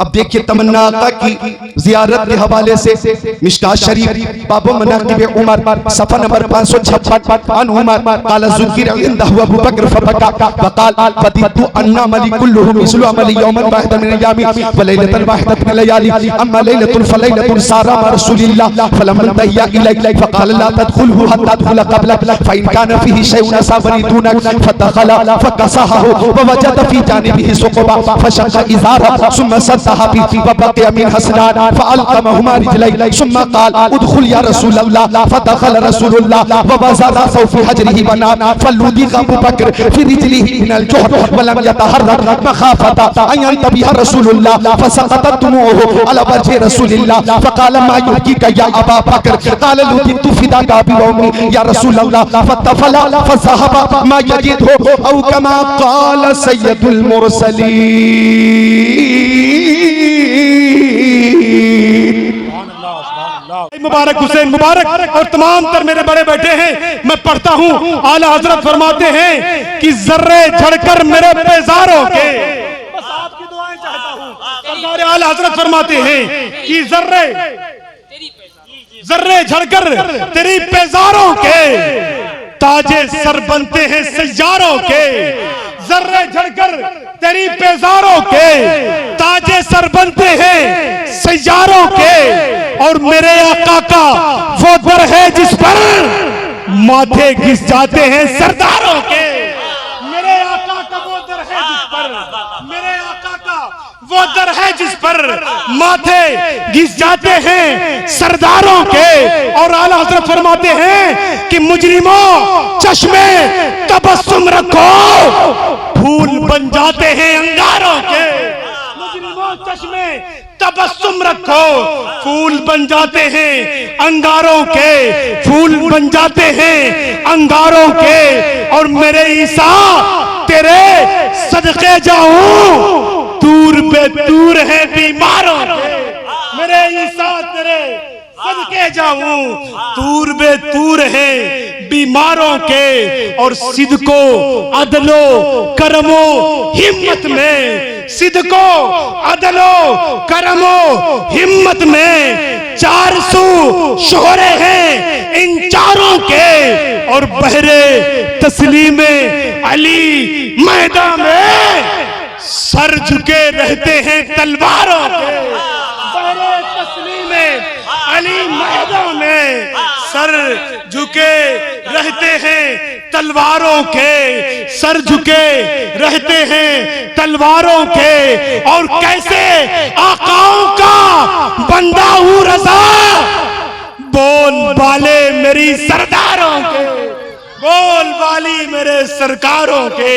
अब देखिए तमन्ना आका की जियारत के हवाले से मिशकात शरीफ बाबू मनाक़िब उमर सफ़ा नंबर 556 अन उमर क़ाल ज़ुकिर इंदहु अबू बकर फबका वक़ाल फदितु अन्ना मलिकुल्लुहु मिस्लु अमली यौमन वाहिदन मिन अय्यामी व लैलतन वाहिदतन मिन लयाली अम्मा लैलतुन फलैलतुन सारा मा रसूलिल्लाह फलमन तहिया इलैहि फ़क़ाल ला तदखुलहु हत्ता तदखुल क़ब्लक फ़इन कान फ़ीहि शैउन असाबनी दूनक फदखल फ़कसहहु व वजद फ़ी जानिबिहि सुक़बा फशक़ इज़ारहु सुम्मा सद्दहु वबक़िय मिन हसनान फ़अल्क़महुमा रिजलैहि सुम्मा क़ाल उदखुल या रसूलल्लाह फदखल रसूलुल्लाह व वज़अ रअसहु फ़ी हजरिही व नाम फलुदिग़ अबू बकर फ़ी रिजलिही मिनल जुहद व लम यतहर्रक मख़ाफ़ता अन यंतबिह रसूलुल्लाह फसक़तत दुमूउहु अला वजहि रसूलिल्लाह फ़क़ाल मा युबकीका या अबा बकर क़ाल लुदिग़तु फ़िदाका अबी व उम्मी या रसूलल्लाह फ़तफ़ला फ़ज़हब मा यजिदहु औ कमा क़ाल सय्यदुल मुरसलीन। मुबारक हुसैन मुबारक और तमाम तर मेरे बड़े बैठे हैं। मैं पढ़ता हूँ, आला हजरत फरमाते हैं कि जर्रे झड़कर मेरे पेजारों के, बस आपकी दुआएं चाहता हूँ। सरकार आला हजरत फरमाते हैं कि जर्रे झड़कर तेरी पेजारों के ताजे सर बनते हैं सैयारों के। जर्रे झड़कर तेरी पेजारों के ताजे सर बनते हैं सैयारों के। और मेरे आका का वो दर है जिस पर माथे घिस जाते हैं सरदारों के। मेरे आका का वो दर है जिस पर, मेरे आका का वो दर है जिस पर माथे घिस जाते हैं सरदारों के। और आला हज़रत फरमाते हैं कि मुजरिमों चश्मे तबस्सुम रखो, फूल बन जाते हैं अंगारों के। मुजरिमों चश्मे तबस्सुम रखो, फूल बन जाते हैं अंगारों के, फूल बन जाते हैं अंगारों के। और मेरे ईसा तेरे सदके जाऊं, दूर पे दूर है बीमारों के। मेरे ईसा तेरे सदके जाऊं, दूर बे दूर है बीमारों के। और सिद्को अदलो करमो हिम्मत में, सिद्को अदलो करमो हिम्मत में 400 शोहरे हैं इन चारों के। और बहरे तस्लीमे अली मैदान में सर झुके रहते हैं तलवारों के। बहरे तस्लीमे अली मैदान में सर झुके रहते हैं तलवारों के, सर झुके रहते हैं तलवारों के। और कैसे आकाओं का बंदा हूँ रज़ा, बोल बाले मेरी सरदारों के, बोल वाली मेरे सरकारों के।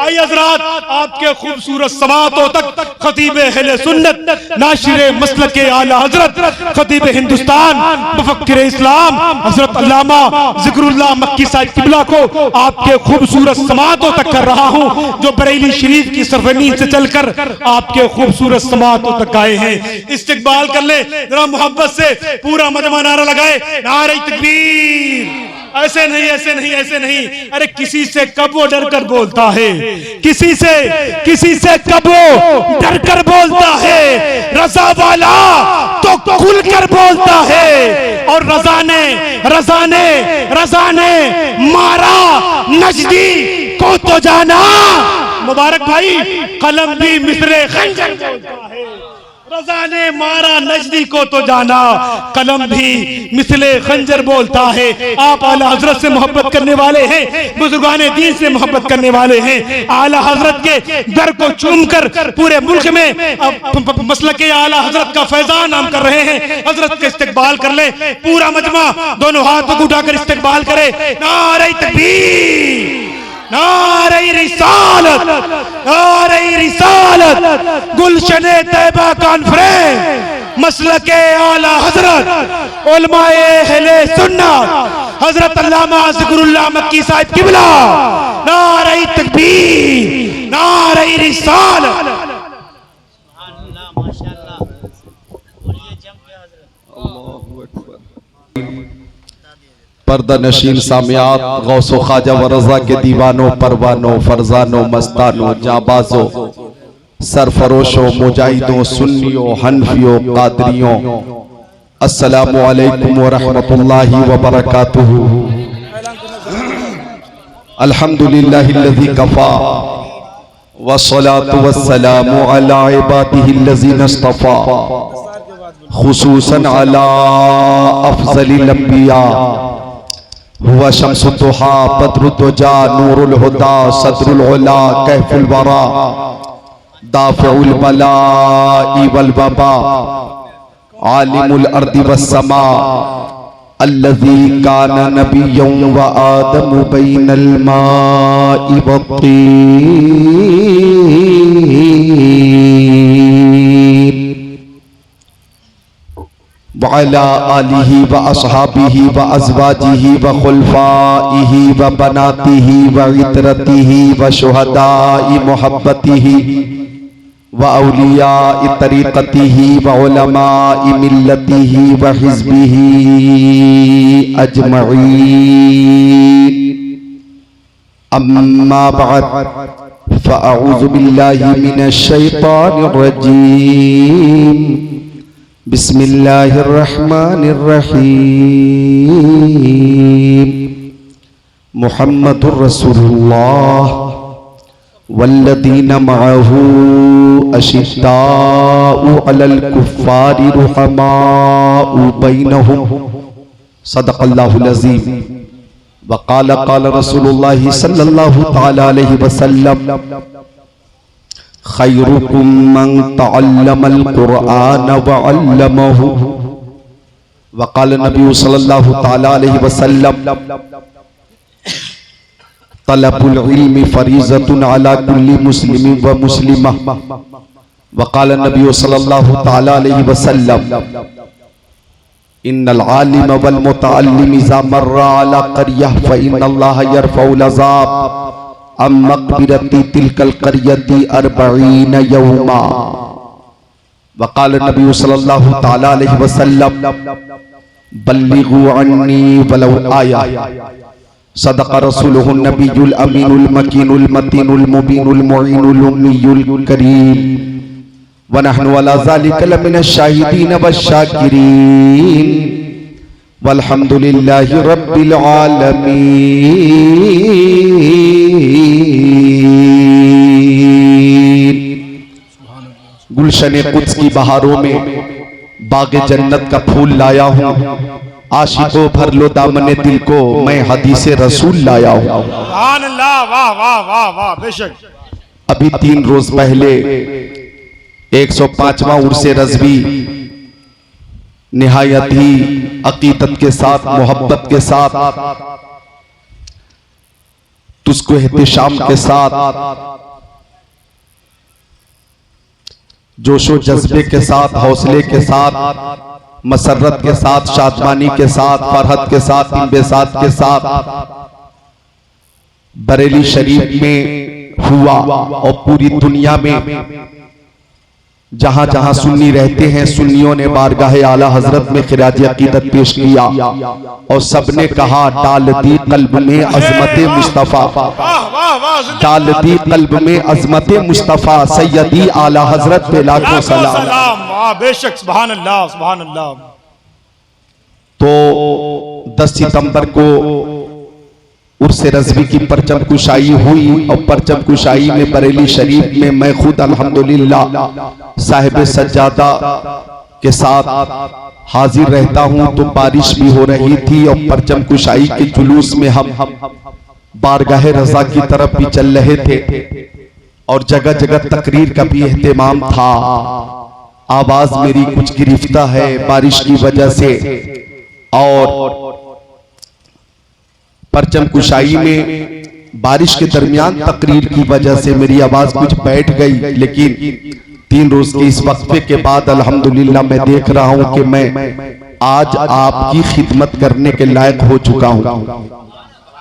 आइए हज़रात, आपके खूबसूरत समातों तक खतीब अहले सुन्नत नाशिरे मसलक आला हजरत खतीब हिंदुस्तान मुफक्किर इस्लाम हजरत अल्लामा ज़िक्रुल्लाह मक्की साहिब किबला को आपके खूबसूरत समातों तक कर रहा हूँ, जो बरेली शरीफ की सरजमीन से चलकर आपके खूबसूरत समातों तक आए हैं। इस्तिकबाल कर ले जरा मोहब्बत से, पूरा मजमा नारा लगाए, नारे तकबीर। ऐसे नहीं, ऐसे नहीं, ऐसे नहीं। अरे किसी से कब वो डर कर बोलता है, किसी से कब वो डर कर बोलता है। रजा वाला तो खुल कर बोलता है। और रजा ने मारा नजदी को तो जाना। मुबारक भाई, कलम भी मिसरे खंजर बोलता है। रजा ने मारा नजदी को तो जाना, कलम भी मिसले खंजर बोलता है। आप आला हजरत से मोहब्बत करने वाले हैं, बुजुर्गाने दीन से मोहब्बत करने वाले हैं। आला हजरत के दर को चूमकर पूरे मुल्क में मसलके आला हजरत का फैजान हम कर रहे हैं। हजरत के इस्तिकबाल कर ले, पूरा मजमा दोनों हाथ उठाकर इस्तिकबाल करे। नारे तकबीर, नारे रिसालत, नारे रिसालत। गुलशने तैयबा कॉन्फ्रेंस मसलके आला हजरत उलमाए अहले सुन्नत हजरत अल्लामा ज़िक्रुल्लाह मक्की साहिब किबला। नारे तकबीर, नारे रिसालत। पर्दा नशीन सामियात गौसो ख्वाजा व रज़ा के दीवानों परवानों फरजानों मस्तानों जाबाजों सरफरोशों, मुजाहिदों, सुन्नियों, हनफियों, कादरियों, अस्सलामु अलैकुम व रहमतुल्लाहि व बरकातुहू। अल्हम्दुलिल्लाहिल्लज़ी कफ़ा वस्सलातु वस्सलामु अला इबादिहिल्लज़ीना इस्तफ़ा खुसूसन अला अफ़ज़लिल अंबिया हुवा शम्सुद दुहा बद्रुद दुजा नूरुल हुदा सदरुल उला कहफुल वरा दाफ़िउल बलाइ वल वबा आलिमुल अर्दि वस्समा अल्लज़ी काना नबिय्यन व आदमु बैनल माइ वत्तीन व अला आलिहि व अस्हाबिहि व अज़वाजिहि व खुलफ़ाइहि व बनातिहि व इतरतिहि व शुहदाइ मुहब्बतिहि व औलियाइ तरीक़तिहि व उलमाइ मिल्लतिहि व हिज़्बिहि अजमईन। अम्मा बअद फ़अऊज़ु बिल्लाहि मिनश शैतानिर रजीम। बिस्मिल्लाहिर रहमानिर रहीम। मुहम्मदुर रसूलुल्लाह वल्लज़ीना मअहू अशिद्दाउ अलल कुफ़्फ़ारि रुहमाउ बैनहुम सदक़ल्लाहुल अज़ीम। वक़ाल क़ाल रसूलुल्लाहि सल्लल्लाहु तआला अलैहि वसल्लम खैरुकुम मन तअल्लमल क़ुरआन व अल्लमहु। वक़ाल नबी सल्लल्लाहु तआला अलैहि वसल्लम तलबुल इल्मी फरीज़तुन अला कुल्ली मुस्लिमिन व मुस्लिमा। वक़ाल नबी सल्लल्लाहु तआला अलैहि वसल्लम इन्नल आलिम वल मुतअल्लिम इज़ा मर्रा अला क़रियह फ इन्नल्लाह यरफ़उल अज़ाब अम मक़बिरति तिलकल क़रियति अर्बईन यौमा। वक़ाल नबी सल्लल्लाहु तआला अलैहि वसल्लम बल्लिगू अन्नी वलौ आया। सदक़ रसूलुहुन नबियुल अमीनुल मकीनुल मतीनुल मुबीनुल मुईनुल उम्मीयुल करीम व नहनु अला ज़ालिका लमिनश शाहिदीन वश्शाकिरीन वल्हम्दुलिल्लाहि रब्बिल आलमीन। गुलशन कुद्स की बहारों में बाग़े जन्नत का फूल लाया हूँ। आशिकों भर लो दामने दिल को, मैं हदीसे रसूल लाया हूँ। सुभान अल्लाह, वाह वाह वाह वाह, बेशक। अभी 3 रोज पहले 105वां उर्से रज़वी निहायत ही अकीदत के साथ, मोहब्बत के साथ, तुझको एहतिशाम के साथ, जोशो जज्बे के साथ, हौसले के साथ, मसरत के साथ, शादमानी के साथ, फरहत के साथ, इंबेसात के साथ बरेली शरीफ में हुआ और पूरी दुनिया में जहां जहां सुन्नी रहते हैं, सुन्नियों ने बारगाहे आला हजरत में खिराज अकीदत पेश किया और सबने कहा डाल दी कल्ब में अजमत मुस्तफा, डाल दी कल्ब में अजमत मुस्तफा, सैयदी आला हजरत पे लाखों सलाम। बेशक, सुभान अल्लाह सुभान अल्लाह। तो 10 सितंबर को उर्से रज़वी की परचम कुशाई हुई और परचम कुशाई में बरेली शरीफ में मैं खुद अल्हम्दुलिल्लाह साहिब सज्जादा के साथ हाजिर रहता हूं। तो बारिश भी हो रही थी और परचम कुशाई के जुलूस में हम बारगाह रज़ा की तरफ भी चल रहे थे और जगह जगह तकरीर का भी एहतमाम था। आवाज मेरी कुछ गिरफ्ता है बारिश की वजह से और परचम कुशाई में बारिश के दरमियान तकरीर की वजह से मेरी आवाज कुछ बैठ गई। लेकिन 3 रोज के इस वक्फे के बाद अल्हम्दुलिल्लाह मैं देख रहा हूं कि मैं आज आपकी खिदमत करने के लायक हो चुका हूं।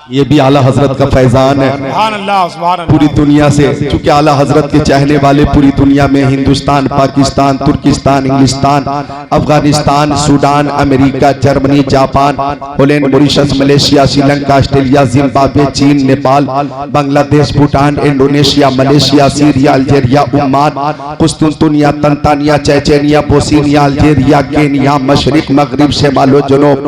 ये भी आला हजरत का फैजान है। सुभान अल्लाह, सुभान अल्लाह। पूरी दुनिया से, चूंकि आला हजरत के चाहने वाले पूरी दुनिया में, हिंदुस्तान, पाकिस्तान, तुर्किस्तान, इंग्लिस्तान, Afghanistan, Sudan, America, Germany, Japan, Poland, Mauritius, Malaysia, Sri Lanka, Australia, Zimbabwe, चीन, Nepal, Bangladesh, Bhutan, Indonesia, Malaysia, Syria, Algeria, Oman, कुस्तुनतुनिया, तंतानिया, चेचेनिया, बोस्निया, अल्जेरिया, केनिया, मशरिक, मगरिब, शेमालो जुनूब,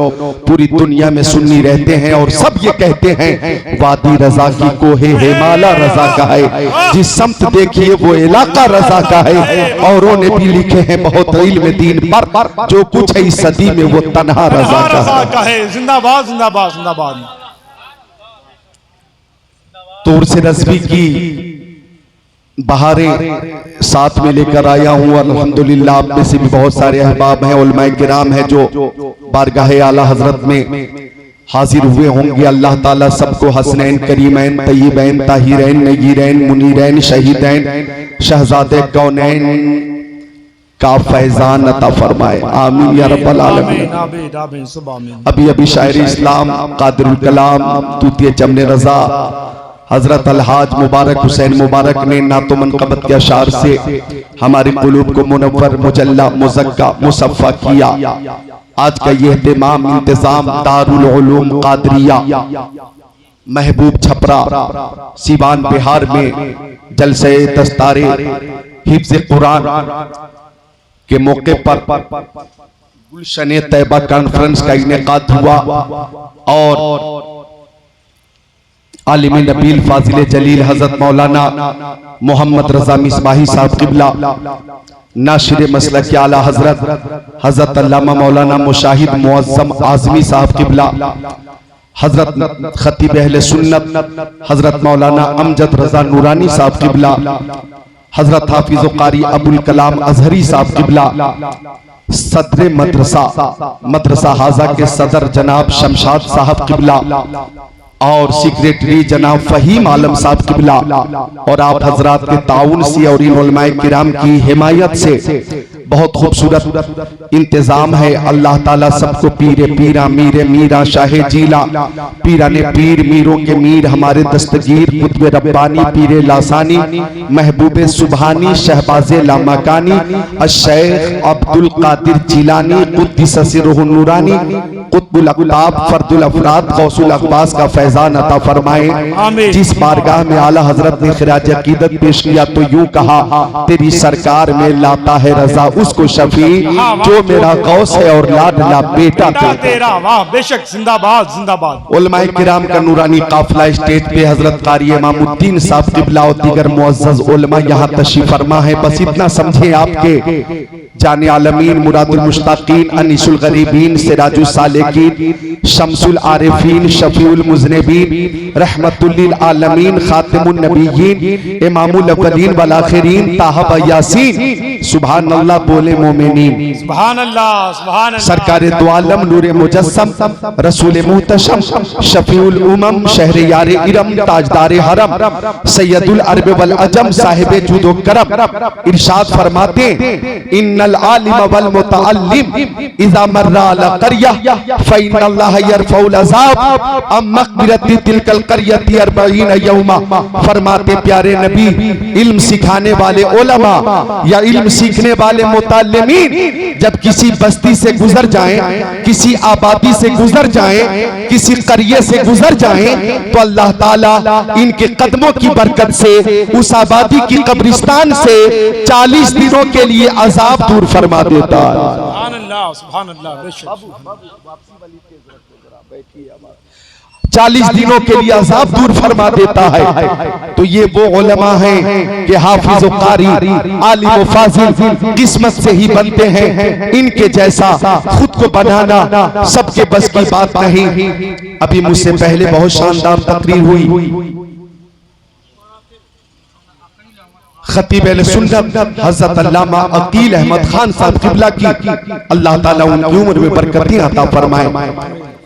पूरी दुनिया में सुन्नी रहते हैं और सब ये कहते हैं वादी रजा की कोहे हिमाला रजा का है। जिस समत देखिए वो इलाका रजा का है। औरों ने भी लिखे हैं बहुत इल्म दीन पर, जो कुछ है इस सदी में वो तन्हा रजा का है। जिंदाबाद, जिंदाबाद, जिंदाबाद। तूर से रज़वी की बहारें साथ में लेकर आया हूँ। अल्हम्दुलिल्लाह आप में से भी बहुत सारे अहबाब हैं, उलमाए किराम हैं जो बारगाह आला हजरत में हाजिर हुए होंगे। अल्लाह ताला सबको हसनैन, करीमैन, तय्यबैन, ताहिरैन, नय्यरैन, मुनीरैन, शहीदैन, शहजादे कौनैन का फैजान अता फरमाए। आमीन या रब्बल आलमीन। अभी अभी शायर इस्लाम कादिरुल कलाम तूतिए चमने रजा हजरत अलहाज मुबारक हुसैन मुबारक ने नातो मनकबत के अशार से हमारे कुलूब को मुनव्वर, मुजल्ला, मुज़क्का, मुसफ़्फ़ा किया। आज का ये इहतिमाम इंतजाम दारुल उलूम कादरिया महबूब छपरा सीवान बिहार में जलसे दस्तारे हिफ्ज़ कुरान के मौके पर गुलशन तैयबा कॉन्फ्रेंस का इनेकाद हुआ और आलिम नबील फाजिल जलील हजरत मौलाना मोहम्मद रजा मिसबाही साहब किबला, नाशिर मसलक के आला हजरत हजरत अल्लामा मौलाना मुशाहिद मुअज्जम आज़मी साहब किबला, हजरत खतीब अहले सुन्नत हजरत मौलाना अमजद रजा नूरानी साहब किबला, हजरत हाफिज़ कारी अबुल कलाम अजहरी साहब किबला, सदर मदरसा हाजा के सदर जनाब शमशाद साहब किबला और सेक्रेटरी जनाब फहीम आलम साहब किबला और आप हजरात के ताउन से और इन उलमाए किराम की हिमायत से बहुत खूबसूरत इंतजाम है। अल्लाह ताला सबको पीरे पीरा, मीरे मीरा, शाहे जीला, पीरा ने पीर, मीरों के मीर, हमारे दस्तगीर कुतुब रब्बानी, पीरे लासानी, महबूबे सुबहानी, शहबाजे लामकानी, अश-शेख अब्दुल कादिर जिलानी, कुद्दिस सिर्रुहु नूरानी, कुतुबुल अक़ताब, फर्दुल अफराद, गौसुल अक़बास का फैजान अता फरमाए। जिस बारगाह में आला हजरत ने खिराज अकीदत पेश किया तो यूं कहा, तेरी सरकार में लाता है रजा उसको शफी जो मेरा गौस है और लाडला बेटा तेरा। वाह, बेशक, जिंदाबाद, जिंदाबाद। उलमाए किराम का नूरानी काफिला स्टेज पे हजरत कारी इमामुद्दीन साहब किबला और दीगर मुअज़्ज़ज़ उलमा यहाँ तशरीफ फरमा है। बस इतना समझे आपके जाने आलमीन, मुरादुल मुश्ताकीन, अनीसुल गरीबीन, सिराजुल सालिकीन, शम्सुल आरिफीन, शफीउल मुज़निबीन, रहमतुल लिल आलमीन, खातिमुन नबिय्यीन, इमामुल अव्वलीन वल आखिरीन, ताहा यासीन, सुभान अल्लाह बोले मोमिनीन, सुभान अल्लाह, सुभान अल्लाह। सरकार दो आलम नूरे मुजस्सम रसूल मुहतशम शफीउल उमम शहर यार इरम ताजदार हरम सैयदुल अरब वल अजम साहिब जूद व करम इरशाद फरमाते, इन्नल आलिम वल मुतअल्लिम इज़ा मर्रा अला क़रिया फ़इन्नल्लाह यरफ़उल अज़ाब अम मग़फ़िरति तिलकल क़रियति 40 यौमा। फरमाते प्यारे नबी, इल्म सिखाने वाले उलमा या इल्म सीखने वाले मुताल्लिमीन जब किसी बस्ती से गुजर जाएं, किसी आबादी से गुजर जाएं, किसी करिए से गुजर जाएं, तो अल्लाह ताला इनके कदमों की बरकत से उस आबादी की कब्रिस्तान से 40 दिनों के लिए अजाब दूर फरमा देता है। सुभान अल्लाह, सुभान अल्लाह, बेशक। 40 दिनों के लिए अजाब दूर फरमा देता है। तो ये वो उलमा हैं कि हाफिज व कारी, आलिम व फाजिल किस्मत से ही बनते हैं। इनके जैसा खुद को बनाना सबके बस की बात नहीं। अभी मुझसे पहले बहुत शानदार तकरीर हुई खतीब अहले सुन्नत हज़रत अल्लामा अकील अहमद खान साहब किबला की, अल्लाह ताला उनकी उम्र में बरकतें अता फरमाए।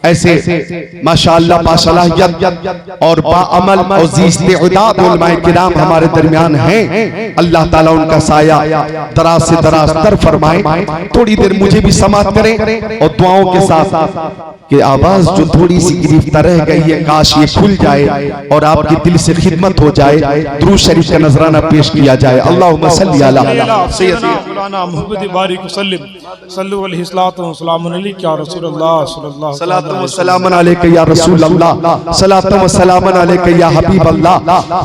ऐसे माशाअल्लाह बासलाहियत और बाअमल और ज़ी-इस्तिअदाद उलमाए किराम हमारे दरमियान हैं। अल्लाह ताला उनका साया दराज से दराज तर फरमाए। थोड़ी देर मुझे भी समाअत करें और दुआओं के साथ कि आवाज जो थोड़ी सी गिरफ्तार रह गई है, काश ये खुल जाए और आपके दिल से खिदमत हो जाए। दुरूद शरीफ का नजराना पेश किया जाए। अल्लाहुम्मा सल्ली अला मौलाना मुहम्मद बारिक वसल्लम सल्लल्लाहु अलैहि वसल्लम या रसूलल्लाह सल्लल्लाहु सलातु व सलामन अलैका या रसूल अल्लाह, सलातु व सलामन अलैका या हबीब अल्लाह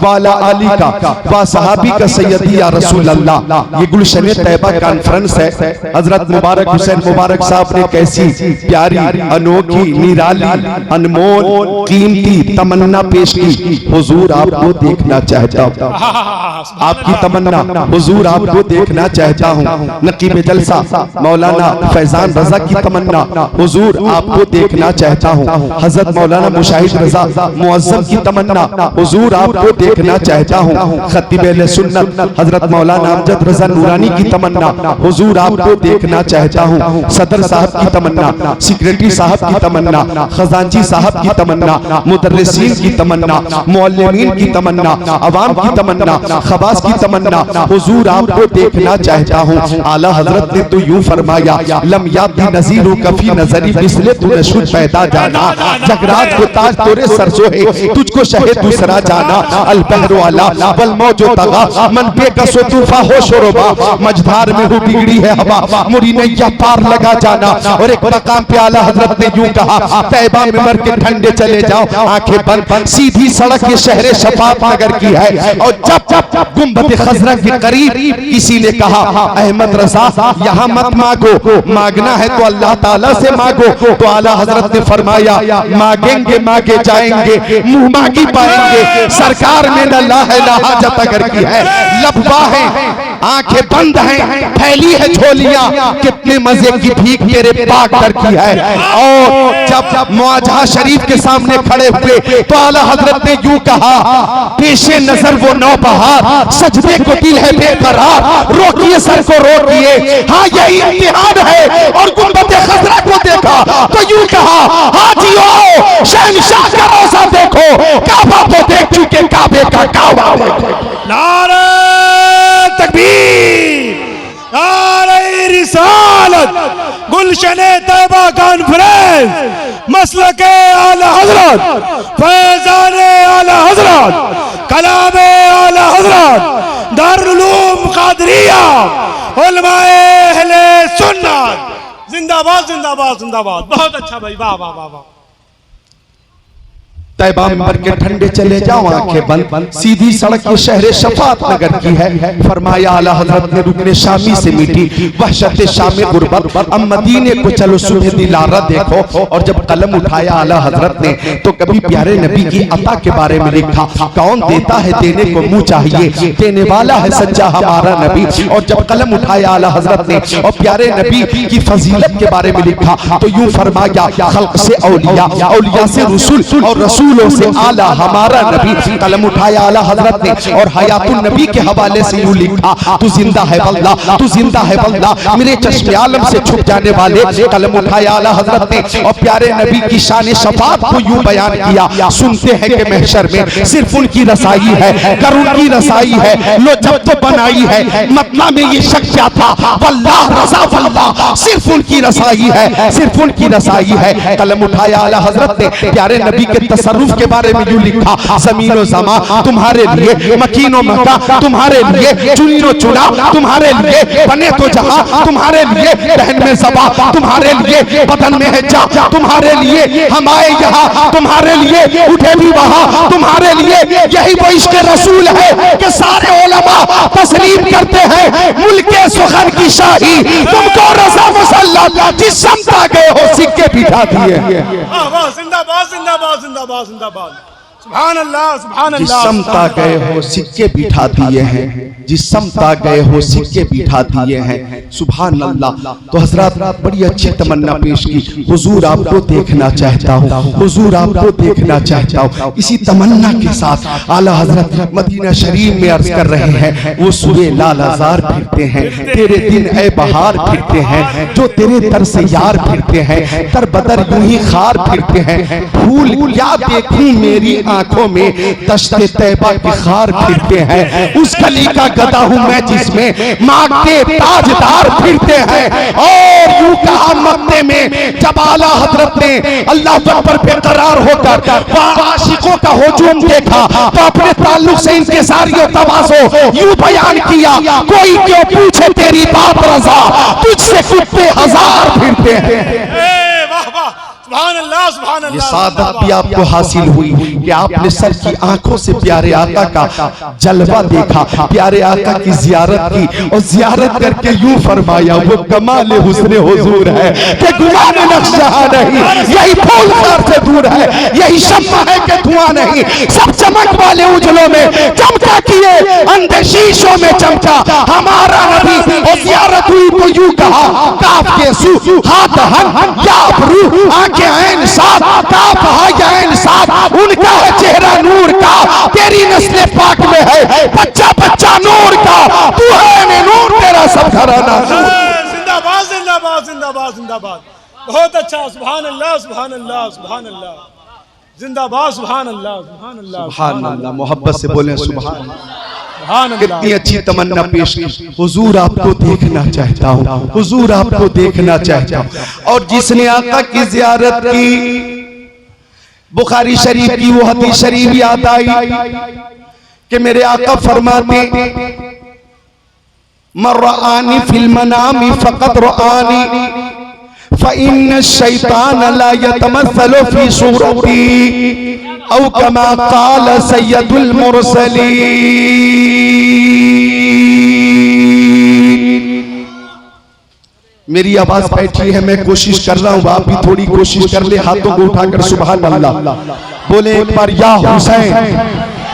व अला आलिका व सहाबी का सय्यदी या रसूल अल्लाह। ये गुलशन तैयबा कॉन्फ्रेंस है। हजरत मुबारक हुसैन मुबारक साहब ने कैसी प्यारी, अनोखी, निराली, अनमोल, कीमती तमन्ना पेश की। हुजूर आपको देखना चाहता हूँ, आपकी तमन्ना हुजूर आपको देखना चाहता हूँ। नकीब जलसा मौलाना फैजान रजा की तमन्ना, हुजूर आपको देखना चाहता हूँ। हजरत मौलाना मुशाहिद रजा मुअज्जम की तमन्ना, हुजूर आपको देखना चाहता हूँ। खतीब अहले सुन्नत हजरत मौलाना अमजद रजा नूरानी की तमन्ना, हुजूर आपको देखना चाहता हूँ। सदर साहब की तमन्ना, सेक्रेटरी साहब की तमन्ना, खजांची साहब की तमन्ना, मुदर्रिसीन की तमन्ना, मुअल्लिमीन की तमन्ना, अवाम की तमन्ना, खबास की तमन्ना, हुजूर आपको देखना चाहता हूँ। आला हजरत ने तो यूं फरमाया, लम याती नज़ीरु कफी नजरी बिस्ले तू नशुद पैदा जाना। जगरात को ताज तोरे सरसो है, तुझको शहे दूसरा जाना। अल बहरु अला वल मौजो तगा मन बेकसो तूफा हो शोरबा। मझधार में हो बिगड़ी है हवा, मुरी नैया पार लगा जाना। और एक मकाम पे आला हजरत ने यूं कहा, तैयबा में मर के ठंडे चले जाओ, आंखें बंद, सीधी सड़क ये शहरे शफाफ नगर की है। और जब गुंबद खजरा के करीब किसी ने कहा, अहमद रजा यहाँ मत मांगो, मांगना है तो अल्लाह ताला से मांगो। तो आला हजरत ने फरमाया, मांगेंगे मांगे जाएंगे, मुंह मांगी पाएंगे। सरकार में न ला है ना हाजत अगर की है, लबवा है, आंखें बंद हैं, फैली है झोलियां, कितने मजे की भीख तेरे पाक दर की है। और जब मुआजा शरीफ के सामने खड़े हुए तो आला हजरत ने यूं कहा, पेशे नजर वो नौबहार, सजदे को दिल है बेकरार, रोकिए सर को रोकिए, हाँ यही इम्तिहान है। और गुंबद खजरा को देखा तो यूं कहा, हाजियो शहंशाह का रोजा देखो, काबा को देख चुके काबे का काबा देखो। नारे तकबीर, नारे रिसालत, गुलशने तैयबा कॉन्फ्रेंस, मसलके आला हजरत, फैजाने आला हजरत, कलामे आला हजरत, दारुल उलूम कादरिया, उलमाए अहले सुन्नत, जिंदाबाद जिंदाबाद जिंदाबाद। बहुत अच्छा भाई, वाह वाह वाह वाह। तैयबा में मर के ठंडे चले जाओ, आंखें बंद, सीधी सड़क ये शहरे शफात नगर की है। फरमाया आला हजरत ने, रुकने शामी से मीठी वहशत शामी गुर्बत, अब मदीने को चलो सुबह दिलारा देखो। और जब कलम उठाया आला हजरत ने तो कभी प्यारे नबी की अता के बारे में लिखा, कौन देता है देने को मुंह चाहिए, देने वाला है सच्चा हमारा नबी। और जब कलम उठाया आला हजरत ने और प्यारे नबी की फजीलत के बारे में लिखा तो यूं फरमाया, खल्क से औलिया, औलिया से रसूल और रसूलों से आला हमारा नबी। कलम उठाया आला हजरत ने और हयातुन नबी के हवाले से यूं लिखा, तू जिंदा है वल्लाह, तू जिंदा है वल्लाह, मेरे चश्मे आलम से छुप जाने वाले। कलम उठाया आला हजरत ने और प्यारे नबी की शान शफात को यूं बयान किया, सुनते हैं कि महशर में सिर्फ उनकी रसाई है, कर उनकी रसाई है, लो जब तो बनाई है, मतलब में ये शक क्या था, वल्लाह रजा वल्लाह, सिर्फ उनकी रसाई है, सिर्फ उनकी रसाई है। कलम उठाया आला हजरत ने प्यारे नबी के तसर्रुफ के बारे में यूं लिखा, ज़मीनो ज़मा तुम्हारे लिए, मकीनो मक्का तुम्हारे लिए, चुनीनो चुना तुम्हारे लिए, बने तो जहां तुम्हारे लिए, रहन में ज़बा तुम्हारे लिए, बदन में है जा तुम्हारे लिए, हम आए यहाँ तुम्हारे लिए, उठे भी वहाँ तुम्हारे लिए। यही वो इश्क़ रसूल है कि सारे उलमा तस्लीम करते हैं, मुल्के सुखन की शाही तुमको रज़ा मुसल्लत, जिस समता गए हो सिक्के बिठा दिए। जिंदाबाद जिंदाबाद जिंदाबाद जिंदाबाद। सुभान अल्लाह, सुभान जिस अल्लाह। समता गए हो सिक्के बिठा दिए हैं, जिस समता गए हो सिक्के बिठा दिए हैं। सुभान अल्लाह। तो हजरत बड़ी अच्छी तमन्ना पेश की, हुजूर आपको देखना चाहता हूँ, हुजूर आपको देखना चाहता हूँ। इसी तमन्ना के साथ आला हजरत मदीना शरीफ में अर्ज कर रहे हैं, वो सुबह लालाजार फिरते हैं, तेरे दिन ए बहार फिरते हैं, जो तेरे दर से यार फिरते हैं, तर बदर यूं ही खार फिरते हैं। फूल क्या देखूं मेरी आंखों में, दश्ते तैबा की खार फिरते हैं। उस गली का गदा हूं मैं जिसमें माँ के ताजदार फिरते हैं। और यूं कहा मक्के में जब आला हजरत ने अल्लाह अकबर पे करार होकर आशिकों का हुजूम देखा, तो अपने ताल्लुक से इनके सारियों तवाज़ो यूं बयान किया, कोई क्यों पूछे तेरी बात रज़ा, तुझसे कुत्ते हजार फिरते हैं। वाह वाह, सुभान अल्लाह, सुभान ये अल्लाह। सादत भी आपको हासिल हुई कि आपने सर की आंखों से प्यारे आका का जलवा देखा, प्यारे आका की जियारत की, और जियारत करके यूं फरमाया, वो कमाल हुस्न हुजूर है कि गुमान नक्शा नहीं, यही फूल खार से दूर है, यही शम्मा है कि धुआं नहीं। सब चमक वाले उजलों में चमका किए, अंधे शीशों में चमका हमारा नबी। और जियारत हुई तो यूं कहा, काफ के सू हाथ हन या अबरू आंखें ऐन साथ, काफ हा या ऐन साथ, उनका है चेहरा नूर का, तेरी नस्ल पाक में है बच्चा बच्चा नूर का, तू है ने नूर तेरा सब घराना। जिंदाबाद, जिंदाबाद, जिंदाबाद, जिंदाबाद। बहुत अच्छा, सुभान अल्लाह, सुभान अल्लाह, सुभान अल्लाह। जिंदाबाद, सुभान अल्लाह, सुभान अल्लाह, सुभान अल्लाह। मोहब्बत से बोले सुभान। सुभान अल्लाह। कितनी अच्छी तमन्ना पेश की, हुजूर आपको देखना चाहता हूँ, हुजूर आपको देखना चाहता हूँ। और जिसने आका की जियारत की, बुखारी शरीफ की वो हदीस शरीफ याद आई कि मेरे आका फरमाते, मर्रानी फिल मनामी फकत रआनी फ़इन्न शैतान ला यतमस्सलु फी सूरती औ कमा क़ाल सय्यदुल मुरसलीन। मेरी आवाज बैठी है, मैं कोशिश कर रहा हूं, आप भी थोड़ी कोशिश कर ले, हाथों को उठाकर सुभान अल्लाह बोले एक बार, या हुसैन।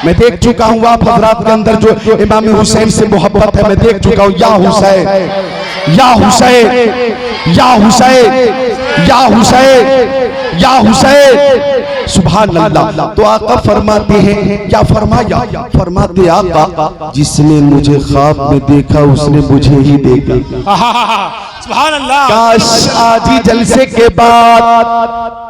मैं देख चुका हूं आप हजरात के अंदर जो इमाम हुसैन से मोहब्बत है, मैं देख चुका हूं, या हुसैन, या हुसैन, या हुसैन, या हुसैन, या हुसैन। सुभान अल्लाह। तो आका फरमाते हैं, क्या फरमाया? फरमाते आका, जिसने मुझे ख्वाब में देखा उसने मुझे ही देखा। सुभान अल्लाह। काश आज ही जलसे के बाद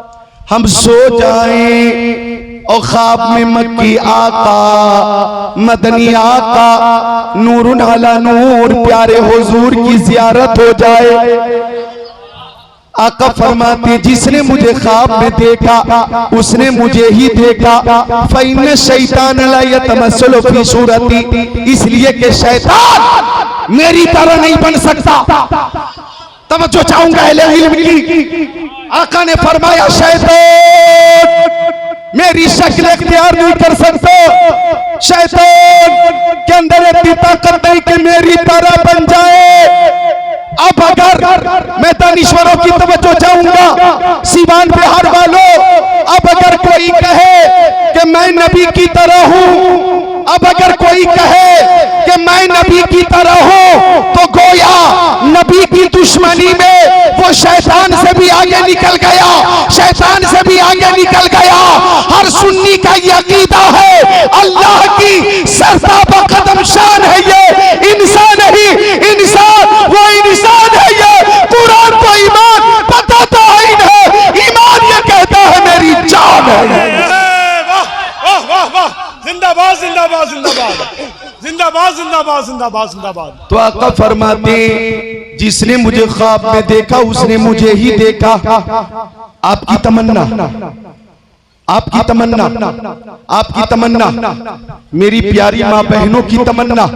हम सो जाएं और ख्वाब में मक्की आका, मदनी आका, नूरुन अला नूर प्यारे हुजूर की जियारत हो जाए। आका फरमाते, जिसने मुझे ख्वाब में देखा उसने मुझे ही देखा। फ़इन्न शैतान ला यतमस्सलु फी सूरती, इसलिए कि शैतान मेरी तरह नहीं बन सकता। तवज्जो चाहूंगा अहले इल्म की। आका ने फरमाया, शैतान मेरी शक्ल इख्तियार नहीं कर सकता, शैतान के अंदर इतनी ताकत नहीं कि मेरी तरह बन जाए। अब अगर मैं दानिश्वरों की तवज्जो चाहूंगा, सीवान बिहार वालों, अब अगर कोई कहे कि मैं नबी की तरह हूं, अब अगर कोई कहे कि मैं नबी की तरह हूं, तो गोया नबी की दुश्मनी में वो शैतान से भी आगे निकल गया, शैतान से भी आगे निकल गया। हर सुन्नी का ये अकीदा है, अल्लाह की सरताबा कदम शान है ये इंसान ही इंसान, वो इंसान है ये कुरान को ईमान बताता है, ईमान ये कहता है मेरी जान है। वाह वाह वाह, जिंदाबाद, जिंदाबाद, जिंदाबाद, जिंदाबाद, जिंदाबाद, जिंदाबाद, जिंदाबाद। तो आका फरमाते, जिसने मुझे ख्वाब में देखा उसने मुझे ही देखा। आपकी तमन्ना, आपकी तमन्ना, आपकी तमन्ना, मेरी प्यारी माँ बहनों की तमन्ना,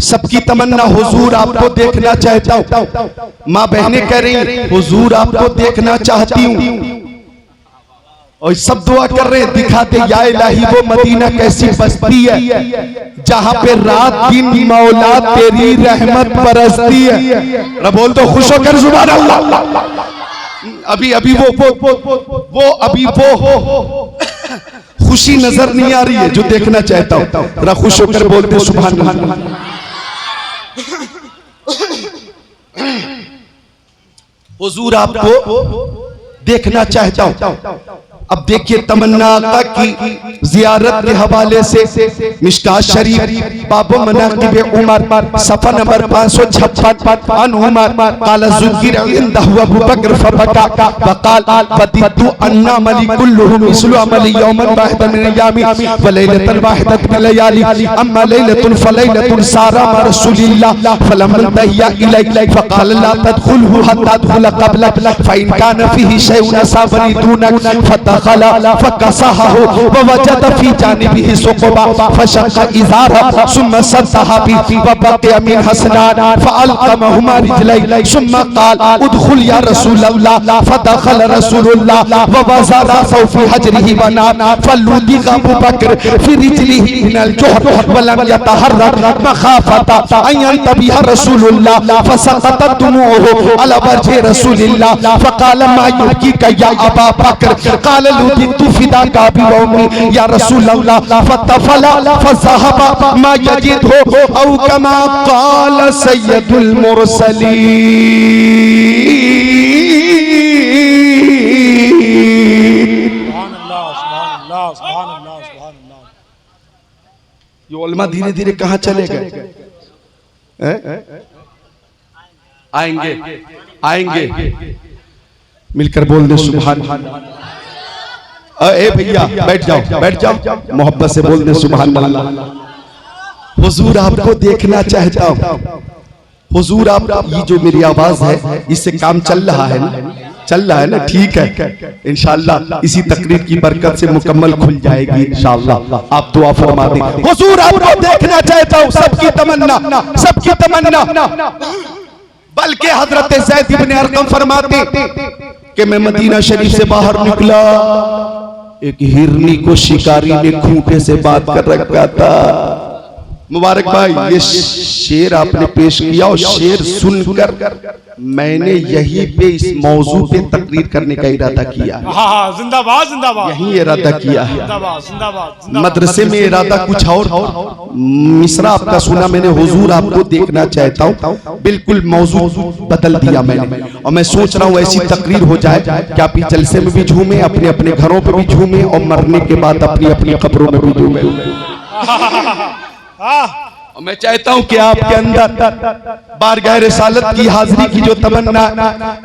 सबकी तमन्ना, हुजूर आपको देखना चाहता हूँ। माँ बहनें कह रही, हुजूर आपको देखना चाहती हूँ। और सब दुआ कर रहे हैं, दिखाते या इलाही वो मदीना कैसी बस्ती है जहां पे रात दिन मौला तेरी रहमत बरसती है। बोल तो खुश होकर सुभान अल्लाह। अभी अभी वो खुशी नजर नहीं आ रही है जो देखना चाहता हूं, जरा खुश होकर बोलते सुभान अल्लाह। हुजूर आपको देखना चाहता हूं। अब देखिए तमन्ना आका की जियारत के हवाले से मिशकात शरीफ बाबु मनाकिब उमर सफा नंबर 556 अन उमर काला ज़ुकिर इंदहु अबू बकर फबका वकाल फदितु अन्ना मली कुल्लुहु मिस्लु अमली यौमन वाहिदन मिन अय्यामी व लैलतन वाहिदत मिन लयाली अम्मा लैलतुन फलैलतुन सारा मा रसूलिल्लाह फलम तहिया इलैक फकाल ला तदखुलहु हत्ता तदखुल क़ब्ल फइन कान फीही शैउन असाबनी दूनक फदखला फकसहहु व वजद फी जानिबिही सुक़बा फशक्का इज़ारहु सुम्मा सद्दहा बि व बक़िया मिन हसनान फअलक़महुमा रिजलैहि सुम्मा क़ाल उदखुल या रसूलल्लाह फदखल रसूलुल्लाह व वज़अ रअसहु फी हजरिही व नाम फलुदिग़ अबू बकर फी रिजलिही मिनल जुहर व लम यतहर्रक मखाफता अन यंतबिह रसूलुल्लाह फसक़तत दुमूउहु अला वजहि रसूलिल्लाह फक़ाल मा युबकीका या अबा बकर क़ाल लुदिग़तु फ़िदाका बि व उम्मी या रसूलल्लाह फतफला फज़हबा मा यजिदहु औ कमा क़ाल सय्यदुल मुरसलीन। ये उलमा धीरे धीरे कहाँ चले गए? आएंगे आएंगे, मिलकर बोल दे सुभान अल्लाह। ए भैया बैठ जाओ, मोहब्बत से बोल दे सुभान अल्लाह। हुजूर आपको देखना चाहता हूँ। हुजूर आप, ये जो मेरी आवाज है इससे काम चल रहा है ना? ठीक है, इंशाअल्लाह इसी तकरीर की बरकत से मुकम्मल खुल जाएगी इंशाअल्लाह। आप दुआ फरमा दें। हुजूर आपको देखना चाहता हूँ, सबकी तमन्ना। बल्कि हजरत ज़ैद इब्न अरक़म फरमाते कि मैं मदीना शरीफ से बाहर निकला, एक हिरनी को शिकारी ने खूंटे से बात कर रखा था। मुबारक भाई, ये शेर आपने पेश किया और शेर सुनकर मैंने यहीं पे इस मौजू पे तकरीर करने का इरादा किया है। जिंदाबाद जिंदाबाद, यही इरादा किया है। जिंदाबाद। मदरसे में इरादा कुछ और, मिसरा आपका सुना मैंने, हुजूर आपको देखना चाहता हूँ, बिल्कुल मौजू बदल दिया मैंने। और मैं सोच रहा हूँ ऐसी तकरीर हो जाए कि आप इस जलसे में भी झूमे, अपने अपने घरों पे भी झूमे और मरने के बाद अपनी अपनी कब्रों में भी झूमे। और मैं चाहता हूं कि आपके अंदर बारगाह रिसालत की हाजिरी की जो तमन्ना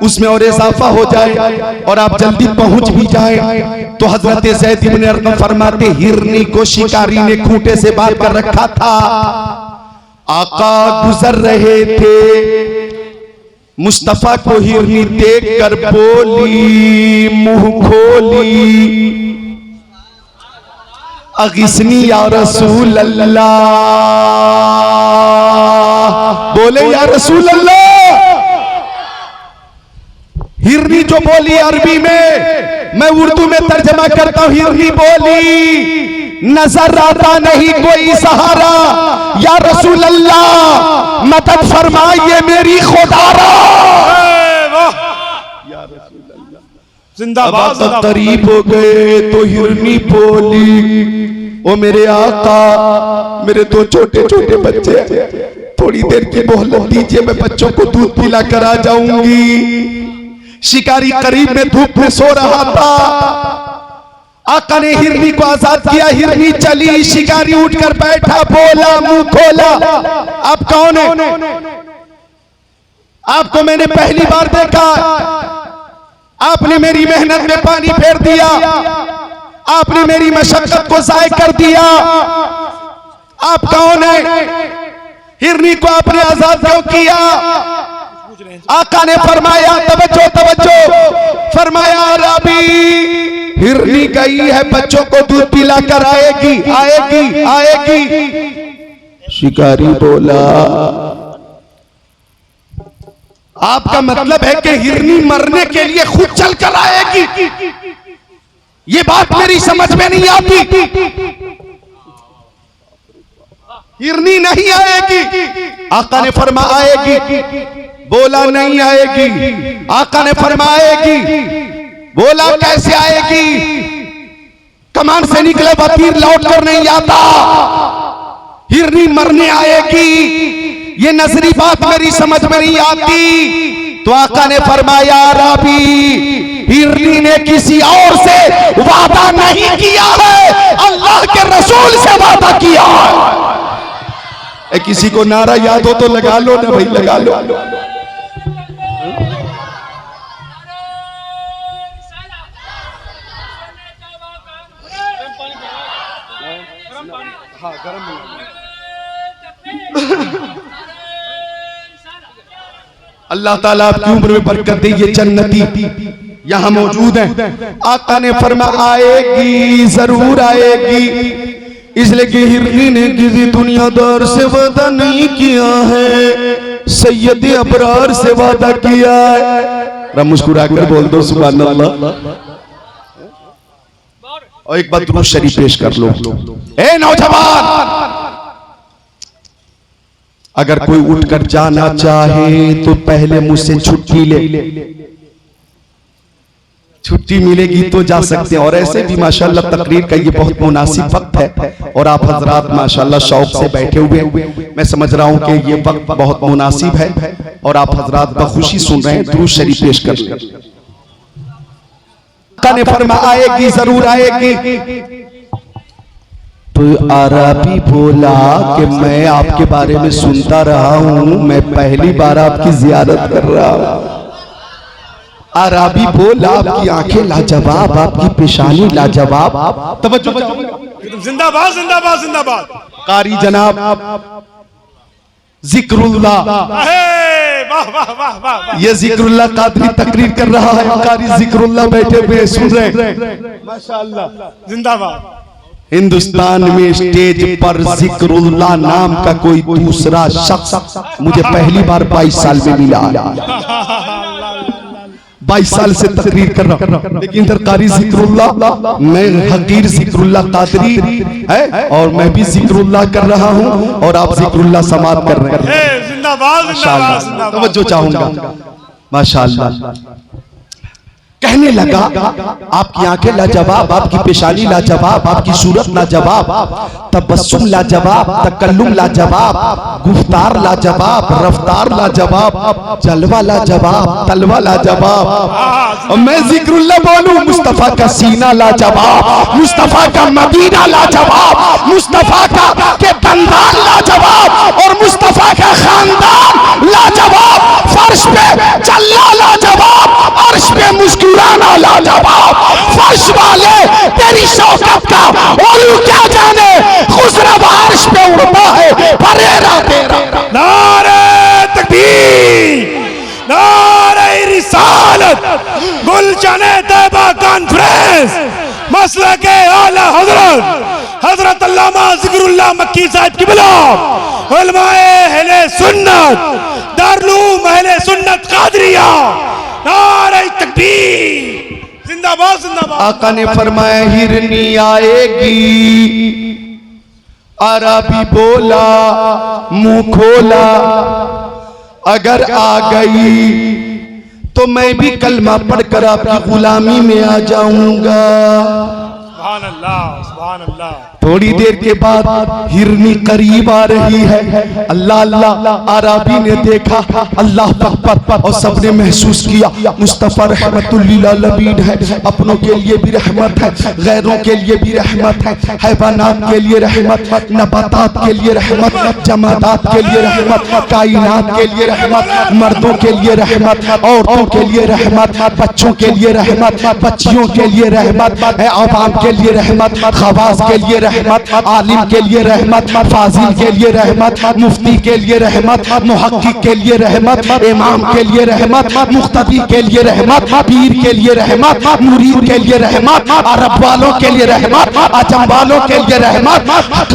उसमें और इजाफा हो जाए और आप जल्दी पहुंच भी जाएं। तो हजरत ज़ैद इब्न अरक़म फरमाते, हिरनी को शिकारी ने खूंटे से बांध कर रखा था। आका गुजर रहे थे, मुस्तफा को हिरनी देख कर बोली, मुंह खोली, अगिस्नी या रसूल अल्लाह। बोले या रसूल अल्लाह। हिरनी जो बोली अरबी में, मैं उर्दू में तर्जमा करता हूं। हिरनी बोली, नजर आता नहीं कोई सहारा, या रसूल अल्लाह मदद फरमाइए मेरी खुदारा। जिंदाबाद। करीब हो गए तो हिरनी बोली, ओ मेरे आका, मेरे दो छोटे छोटे बच्चे, थोड़ी देर की मोहलत दीजिए, मैं बच्चों को दूध पिला कर आ जाऊंगी। शिकारी करीब में धूप में सो रहा था। आका ने हिरनी को आजाद किया, हिरनी चली, शिकारी उठकर बैठा, बोला, मुंह खोला, आप कौन है? आपको मैंने पहली बार देखा, आपने मेरी मेहनत में पानी फेर दिया, आपने मेरी मशक्कत को ज़ाय कर दिया, आप कौन है? हिरनी को आपने आजाद क्यों किया? आका ने फरमाया, तवज्जो तवज्जो, फरमाया रबी, हिरनी गई है, बच्चों को दूध पिला कर आएगी आएगी आएगी। शिकारी बोला, आपका मतलब है कि हिरनी मरने के लिए खुद चल कर आएगी? ये बात मेरी समझ में नहीं आती। हिरनी नहीं आएगी। आका ने फरमाया आएगी, बोला नहीं आएगी। आका ने फरमाया आएगी, बोला कैसे आएगी? कमान से निकले हुआ तीर लौट कर नहीं आता, हिरनी मरने आएगी, ये नजरी बात मेरी समझ में नहीं आती। तो आका ने फरमाया राबी, हिरनी ने किसी और से वादा नहीं किया है, अल्लाह के रसूल से वादा किया है। किसी को नारा याद हो तो लगा लो ना भाई, लगा लो। अल्लाह ताला आपकी उम्र में बरकत दे। ये जन्नती यहां मौजूद हैं। आका ने फरमाया आएगी, जरूर आएगी, इसलिए कि हिरनी ने किसी दुनियादार से वादा नहीं किया है, सैयद अबरार से वादा किया है। मुस्कुरा कर बोल दो सुभान अल्लाह। और एक बात दुरूद शरीफ पेश कर लो। ए नौजवान, अगर कोई उठकर जाना चाहे तो पहले मुझसे छुट्टी ले, छुट्टी मिलेगी तो जा सकते हैं। और ऐसे भी माशाल्लाह तकरीर का ये बहुत मुनासिब वक्त है और आप हजरात माशाल्लाह शौक से बैठे हुए, मैं समझ रहा हूं कि ये वक्त बहुत मुनासिब है और आप हजरात बखुशी सुन रहे हैं। दुरूद शरीफ पेश कर ले। ने फरमाया आएगी, जरूर आएगी। तो अरबी बोला कि मैं आपके बारे में सुनता रहा हूं, मैं पहली बार आपकी जियारत कर रहा हूं। अरबी बोला आपकी आंखें लाजवाब, आपकी पेशानी लाजवाब। तवज्जो, जिंदाबाद जिंदाबाद जिंदाबाद। कारी जनाब जिक्रुल्लाह, वाह वाह वाह वाह। ये जिक्रुल्लाह कादरी तकरीर कर रहा है, कारी जिक्रुल्लाह बैठे हुए सुन रहे माशाअल्लाह। जिंदाबाद। हिंदुस्तान में स्टेज पर जिक्रुल्लाह नाम का कोई दूसरा शख्स मुझे पहली बार 22 साल में मिला। 22 साल से तकरीर कर रहा हूं, लेकिन इधर कारी जिक्रुल्लाह, मैं हकीर जिक्रुल्लाह कादरी है और मैं भी जिक्रुल्लाह कर रहा हूं और आप जिक्रुल्लाह समात कर रहे हैं। जिंदाबाद जिंदाबाद जिंदाबाद। तवज्जो चाहूंगा माशाअल्लाह। कहने लगा आपकी आंखें लाजवाब, आपकी पेशानी लाजवाब, आपकी सूरत लाजवाब, तबस्सुम लाजवाब, तकल्लुम लाजवाब, गुफ्तार लाजवाब, रफ्तार लाजवाब, जलवा लाजवाब, तलवा लाजवाब। और मैं जिक्रुल्लाह बोलूं, मुस्तफा का सीना लाजवाब, मुस्तफा का मदीना लाजवाब, मुस्तफा का के दंदान लाजवाब और मुस्तफा का खानदान लाजवाब। फर्श पे चलना लाजवाब, अर्श पे मुस्कुराना लाजवाब। फर्श वाले तेरी शौकत का ओलू क्या जाने, खुसरब अर्श पे उड़ता है फरेरा तेरा। नारे तकबीर, नारे रिसालत, गुलशने तैयबा कॉन्फ्रेंस, मसला के आला हजरत अल्लामा जिक्रुल्लाह मक्की साहब की बिला, उलमाए अहले सुन्नत, दारुल अहले सुन्नत कादरिया, नारे तकबीर, जिंदाबाद जिंदाबाद। आका ने फरमाया हिरनी आएगी, अरबी बोला मुंह खोला, अगर आ गई तो मैं भी कलमा पढ़कर आपकी गुलामी में आ जाऊंगा। सुभान अल्लाह सुभान अल्लाह। थोड़ी देर के बाद हिरनी करीब आ रही है। अल्लाह अल्लाह, अरबी ने देखा अल्लाह अकबर और सबने महसूस किया मुस्तफा रहमतुल लिल आलमीन है। अपनों के लिए भी रहमत है, गैरों के लिए भी रहमत है, हैवानात के लिए रहमत, नबातात के लिए रहमत, जमादात के लिए रहमत, कायनात के लिए रहमत, मर्दों के लिए रहमत, औरतों के लिए रहमत, बच्चों के लिए रहमत, बच्चियों के लिए रहमत है, आवाम के लिए रहमत, खवास के लिए रहमत, आलिम के लिए रहमत, फाजिल के लिए रहमत, मुफ्ती के लिए रहमत, मुहक्किक के लिए रहमत, इमाम के लिए रहमत, मुख्तदी के लिए रहमत, पीर के लिए रहमत, मुरीद के लिए रहमत, अरब वालों के लिए रहमत, अजम वालों के लिए रहमत,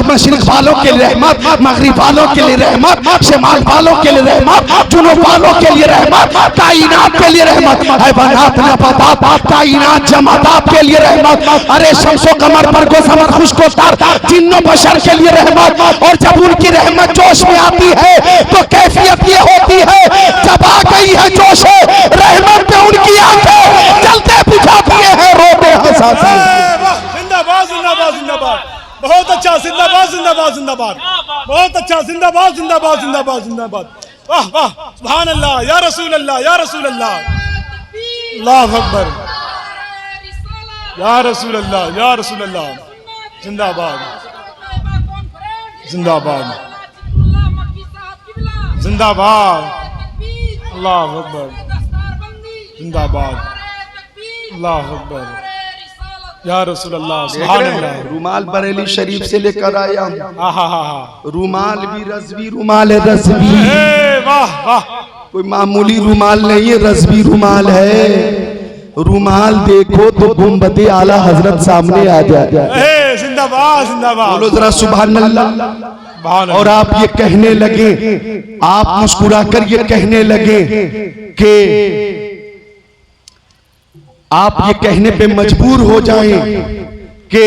मशरिक वालों के लिए रहमत, मगरिब वालों के लिए रहमत, शिमाल वालों के लिए रहमत, जुनूब वालों के लिए रहमत, कायनात के लिए रहमत, हैवानात, नबातात, कायनात, जमादात के लिए रहमत। अरे शम्सो कमर पर को समर खुशको तार, जिन्नो बशर के लिए रहमत। और जब उनकी रहमत जोश में आती है तो कैफियत ये होती है, जब आ गई है जोश रहमत में उनकी आंखें जलते बुझाती है, रोते हंसाती है। जिंदाबाद। अच्छा, जिंदाबाद जिंदाबाद जिंदाबाद, बहुत अच्छा, जिंदाबाद जिंदाबाद जिंदाबाद जिंदाबाद, वाह वाह, सुभान अल्लाह, या रसूल अल्लाह, या रसूल अल्लाह, अल्लाह अकबर, या रसूल अल्लाह, या रसूल अल्लाह, जिंदाबाद जिंदाबाद जिंदाबाद, अल्लाह अकबर, जिंदाबाद, अल्लाह अकबर, या रसूल अल्लाह, सुभान अल्लाह। रुमाल बरेली शरीफ से लेकर आया हूं। हा हा हा, रुमाल भी रज़वी रुमाल है, रज़वी, वाह वाह, कोई कोई मामूली रुमाल नहीं है, रज़वी रुमाल है। रुमाल देखो तो गुंबदे आला हजरत सामने आ जाए। जिंदाबाद जिंदाबाद, बोलो जरा सुभान अल्लाह। और आप ये कहने लगे, आप मुस्कुराकर ये कहने लगे कि आप ये कहने पे मजबूर हो जाएं कि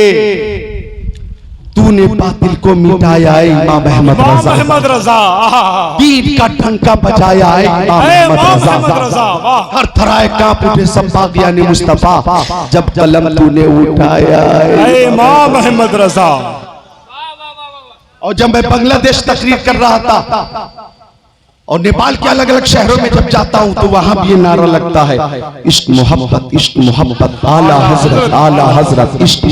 तूने बातिल को मिटाया है इमाम अहमद रजा, दीन का डंका बजाया है इमाम अहमद रजा, हर थराए कांप उठे सब बागियाने मुस्तफा जब कलम तूने उठाया है इमाम अहमद रजा। और जब मैं बांग्लादेश तकरीर कर रहा था और नेपाल के अलग अलग शहरों में जब जाता हूं तो वहां भी ये नारा लगता है, इश्क मोहब्बत आला हजरत, आला हजरत, इश्क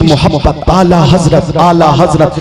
मोहब्बत आला हजरत, आला हजरत,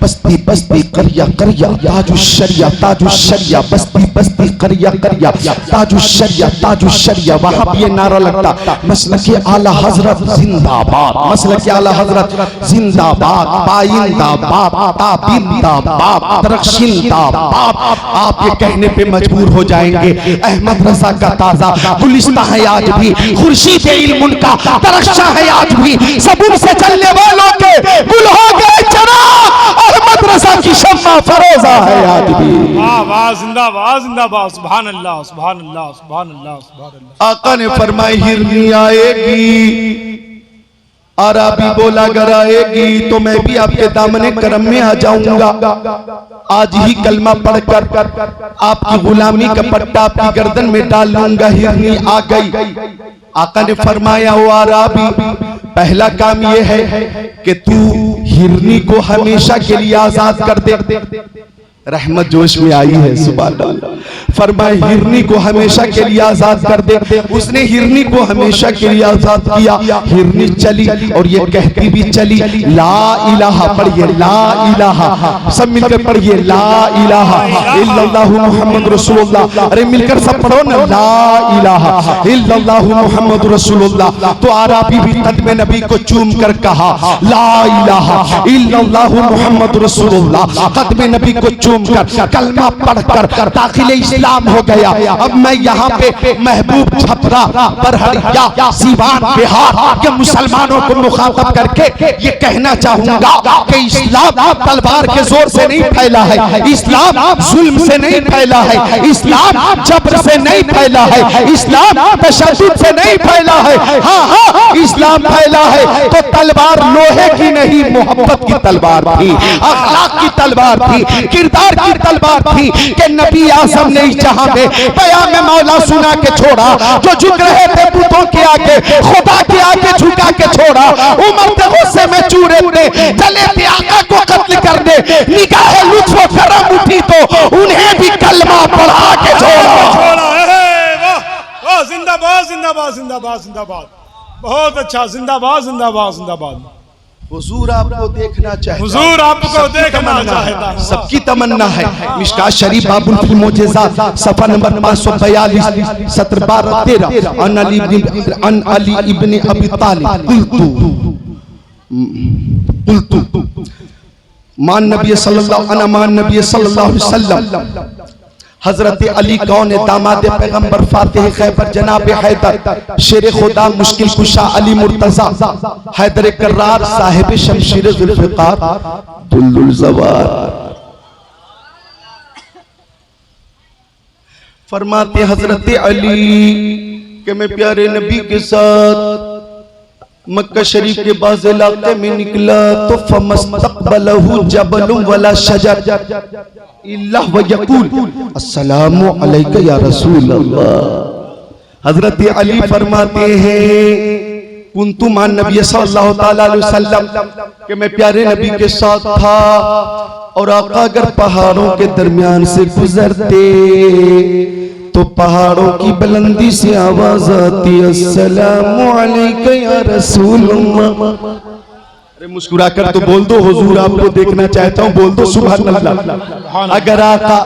बस्ती बस्ती करिया करिया ताजुशरिया ताजुशरिया, बस्ती बस्ती करिया करिया ताजुशरिया ताजुशरिया, वहां भी ये नारा लगता, मसलक आला हजरत जिंदाबाद, मसलक आला हजरत जिंदाबाद, पाइंदाबाद, ताबिंदाबाद, तरक्शिंदाबाद। आप ये कहने पे मजबूर हो जाएंगे, अहमद रजा का ताजा गुलिस्ता है आज भी, खुर्शीद इल्म उनका तरक्शा है आज भी, सबूर से चलने वालों के गुल हो गए चिराग, अहमद रजा की शम्मा फरोजा है आज भी। वाह वाह, जिंदाबाद जिंदाबाद, सुभान अल्लाह सुभान अल्लाह सुभान अल्लाह सुभान अल्लाह। आका ने फरमाई हिरनी आएगी, आराबी बोला अगर आएगी तो मैं भी आपके दामने करम में आ जाऊंगा, आज ही कलमा पढ़कर आपकी गुलामी का पट्टा आपकी गर्दन में डाल लूंगा। हिरनी आ गई, आका ने फरमाया ओ आराबी, पहला काम यह है कि तू हिरनी को हमेशा के लिए आजाद कर दे। रहमत जोश में आई है, सुभान अल्लाह। फरमाए हिरनी को हमेशा के लिए आजाद कर दे। उसने हिरनी को हमेशा के लिए आजाद किया। हिरनी चली और ये कहती भी चली, ला इलाहा, पढ़िए ला इलाहा, सब मिलकर पढ़िए ला इलाहा इल्लल्लाहु मुहम्मद रसूलुल्लाह। अरे मिलकर सब पढ़ो ना, ला इलाहा इल्लल्लाहु मुहम्मद रसूलुल्लाह। तो आराबी भी कदम नबी को चूम कर कहा, ला इलाहा इल्लल्लाहु मुहम्मद रसूलुल्लाह। कदम नबी को चूम कर कलमा पढ़कर दाखिले इस्लाम हो गया। अब मैं यहाँ पे महबूब, छपरा, बरहरिया, सीवान, बिहार के मुसलमानों को मुखातब करके ये कहना चाहूंगा कि इस्लाम तलवार के जोर से नहीं फैला है, इस्लाम जुल्म से नहीं फैला है, इस्लाम जबर से नहीं फैला है, इस्लाम तशद्दुद से नहीं फैला है। हाँ हाँ, इस्लाम फैला है तो तलवार लोहे की नहीं, मोहब्बत की तलवार थी, अखलाक की तलवार थी, किरदार की तलवार थी कि नबी आज़म ने इस जहां में बयान में मौला सुना के छोड़ा, जो झुक रहे थे बुतों के आगे, खुदा के आगे झुका के छोड़ा। उमर थे गुस्से में चूरे थे, चले थे आका को कत्ल करने, निगाहे लुत्फ व करम उठी तो उन्हें भी कलमा पढ़ा के छोड़ा। वाह, जिंदाबाद जिंदाबाद जिंदाबाद जिंदाबाद, बहुत अच्छा, जिंदाबाद जिंदाबाद जिंदाबाद। हुजूर आपको देखना चाहता, हुजूर आपको देखना चाहता, सबकी तमन्ना है। मिशकात शरीफ बाबुल फिल मोजेज़ात सफा नंबर 542 सत्र 12-13 अन अली इब्न अबी तालिब कुल्तु मान नबी सल्लल्लाहु अलैहि वसल्लम। हजरत अली कौन दामाद पैगंबर, फातिह खैबर, जनाब हैदर, शेर खुदा, मुश्किल कुशा अली मुर्तजा, हैदर कर्रार, साहिब शमशीर जुल्फिकार, दुल्दुल ज़वार। फरमाते हजरत अली कि मैं प्यारे नबी के साथ मक्का शरीफ के बाज़ इलाके में निकला तो फमस्तक़बलहु जबलुन वला शजर इल्ला व यक़ूल अस्सलामु अलैका या रसूल अल्लाह। हजरत अली फरमाते हैं कुंतु मान नबी सल्लल्लाहु ताला अलैहि वसल्लम कि मैं प्यारे नबी के साथ था और आका अगर पहाड़ों के दरमियान से गुजरते तो पहाड़ों की बुलंदी से आवाज आती अस्सलामु अलैका या रसूलल्लाह। अरे मुस्कुरा कर तो बोल दो हुजूर आपको देखना चाहता हूँ, बोल दो सुभान अल्लाह। अगर आका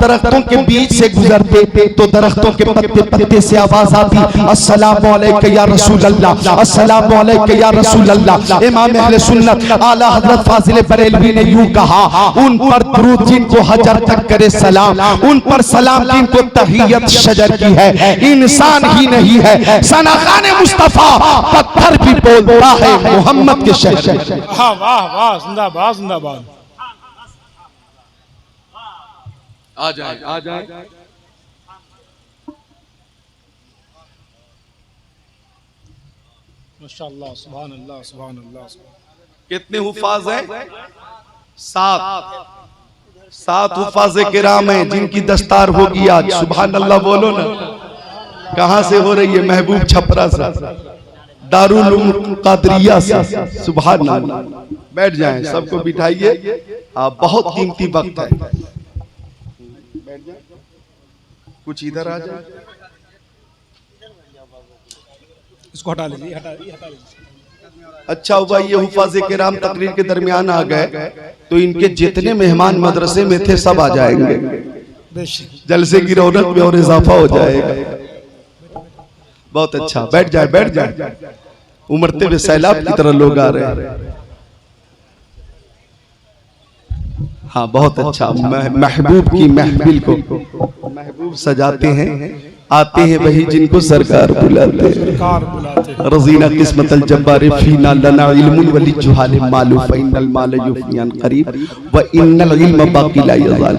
दरख्तों के बीच से गुजरते तो दरख्तों के पत्ते पत्ते से आवाज आती अस्सलामु अलैका या रसूल अल्लाह, अस्सलामु अलैका या रसूल अल्लाह। इमाम अहले सुन्नत आला हजरत फाजिल बरेलवी ने यूं कहा, उन पर दुरूद जिनको हजर तक करे सलाम, उन पर सलाम जिनको तहियत शजर की है, इंसान ही नहीं है सनाखान मुस्तफा पत्थर भी बोलता है मोहम्मद के शहर। वाह वाह वाह, जिंदाबाद जिंदाबाद। आ जाए आ जाए। माशाअल्लाह, सुभान अल्लाह सुभान अल्लाह। कितने हुफाज हैं? 7 हुफाज किराम हैं जिनकी दस्तार होगी आज। सुभान अल्लाह बोलो ना। कहां से हो रही है? महबूब छपरा से, दारुल उलूम कादरिया से। सुभान अल्लाह। बैठ जाएं, सबको बिठाइए। आप बहुत कीमती वक्त है। बैठ जाएं, कुछ इधर आ जाए। इसको हटा लीजिए, हटा लीजिए। अच्छा हुआ ये हुफाज़े किराम तकरीर के दरमियान आ गए तो इनके जितने मेहमान मदरसे में थे सब आ जाएंगे। जलसे की रौनक में और इजाफा हो जाएगा। बहुत अच्छा। बैठ जाए बैठ जाए। उमड़ते हुए सैलाब की तरह लोग आ रहे हैं। हाँ बहुत अच्छा। महबूब की महफिल को महबूब सजाते हैं, आते हैं वही जिनको सरकार बुलाते हैं। रज़ीना किस्मतल जब्बार फीना लना इल्मुल वली जुहाल मालू फइन्नल माल युफियान करीब व इन्नल इल्म बाकी ला यज़ाल।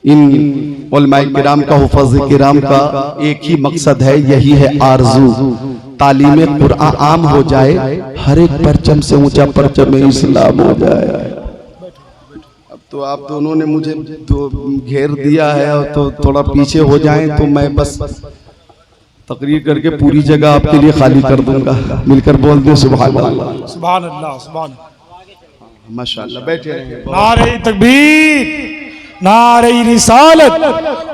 इन उलमाए किराम का, हुफ़ाज़े किराम का एक ही मकसद है, यही है आरज़ू, तालीम कुरान आम हो जाए, हर एक परचम से ऊंचा परचम इस्लाम हो जाए। अब तो आप दोनों ने मुझे तो घेर दिया है, तो थोड़ा पीछे हो जाएं तो मैं बस तकरीर करके पूरी जगह आपके लिए खाली कर दूंगा। मिलकर बोल दो सुभान अल्लाह सुभान अल्लाह सुभान। माशाअल्लाह। बैठे रहें। नारे तकबीर, नारे रिसालत,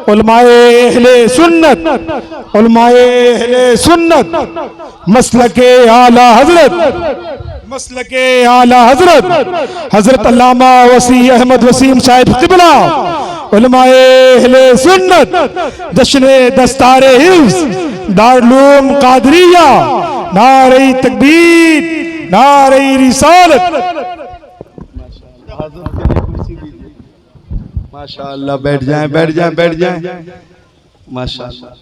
उलमाए अहले सुन्नत, उलमाए अहले सुन्नत, मसलके आला हजरत, मसलके आला हजरत हजरत अल्लामा वसी अहमद वसीम साहिब क़िबला, उलमाए अहले सुन्नत, जश्न दस्तारे हिफ्ज़ दारुल उलूम कादरिया। नारे तकबीर, नारे रिसालत। माशाअल्लाह। बैठ जाएं बैठ जाएं बैठ जाएं। माशाअल्लाह।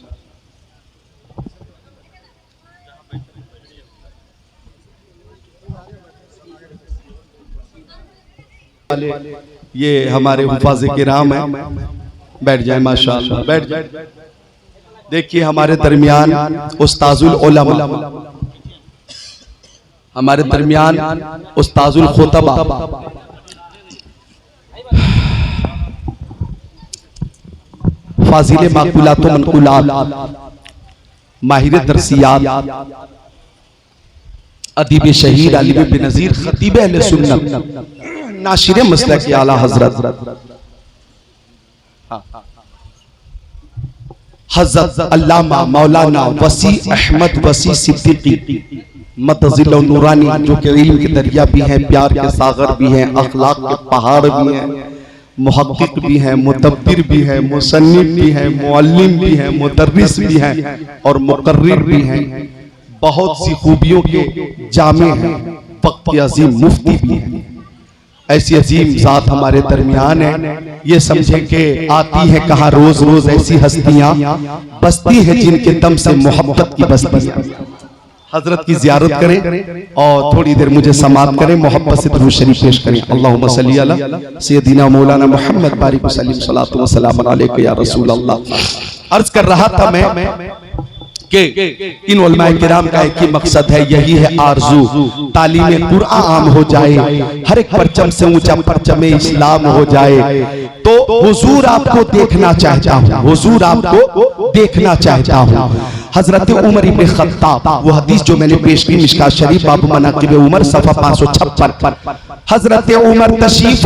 ये हमारे हुफ़ाज़े किराम हैं। बैठ जाएं माशाअल्लाह। बैठ जाएं। देखिए हमारे दरमियान उस्ताजुल उलमा, हमारे दरमियान उस्ताजुल खुतबा, फाजिल माकुलात व मनकुलात, माहिर दरसियात, अदीब शहीद अली बेनज़ीर खतीब अहले सुन्नत, नाशिर मसलक आला हजरत हज़रत अल्लामा मौलाना वसी अहमद वसी सिद्दीकी मतज़िल नूरानी, जो कि इल्म के दरिया भी हैं, प्यार के सागर भी हैं, अखलाक के पहाड़ भी हैं, मुहक्किक भी हैं, मुदब्बिर भी हैं, मुसन्निफ भी हैं, मुअल्लिम भी हैं, मुदर्रिस भी हैं और मुकर्रिर भी हैं। बहुत सी खूबियों के जामे हैं, वक्त अजीम मुफ्ती भी हैं। ऐसी अजीम जात हमारे दरमियान है। ये समझे कि आती है कहाँ रोज रोज ऐसी हस्तियां, बस्ती है जिनके दम से मोहब्बत की बस्तियां। हजरत की जियारत करें और थोड़ी देर मुझे समाप्त करें, मोहब्बत से दुरूद शरीफ पेश करें। अल्लाहुम्मा सल्ली अला सय्यदिना मौलाना मुहम्मद बारिक वसल्लम सल्लल्लाहु वसल्लम अलैका या रसूल अल्लाह। अर्ज कर रहा था मैं कि इन उलमाए किराम का एक ही मकसद है, यही है आरजू, तालीम कुरान आम हो जाए, हर एक परचम से ऊंचा परचम इस्लाम हो जाए। तो हुजूर आपको देखना चाहता हूँ, हुजूर आपको देखना चाहता हूँ। हजरत उमर इब्न खत्ताब, वो हदीस जो मैंने पेश की मिशकात शरीफ बाब मनाकिब उमर सफा 556, हजरत उमर तशरीफ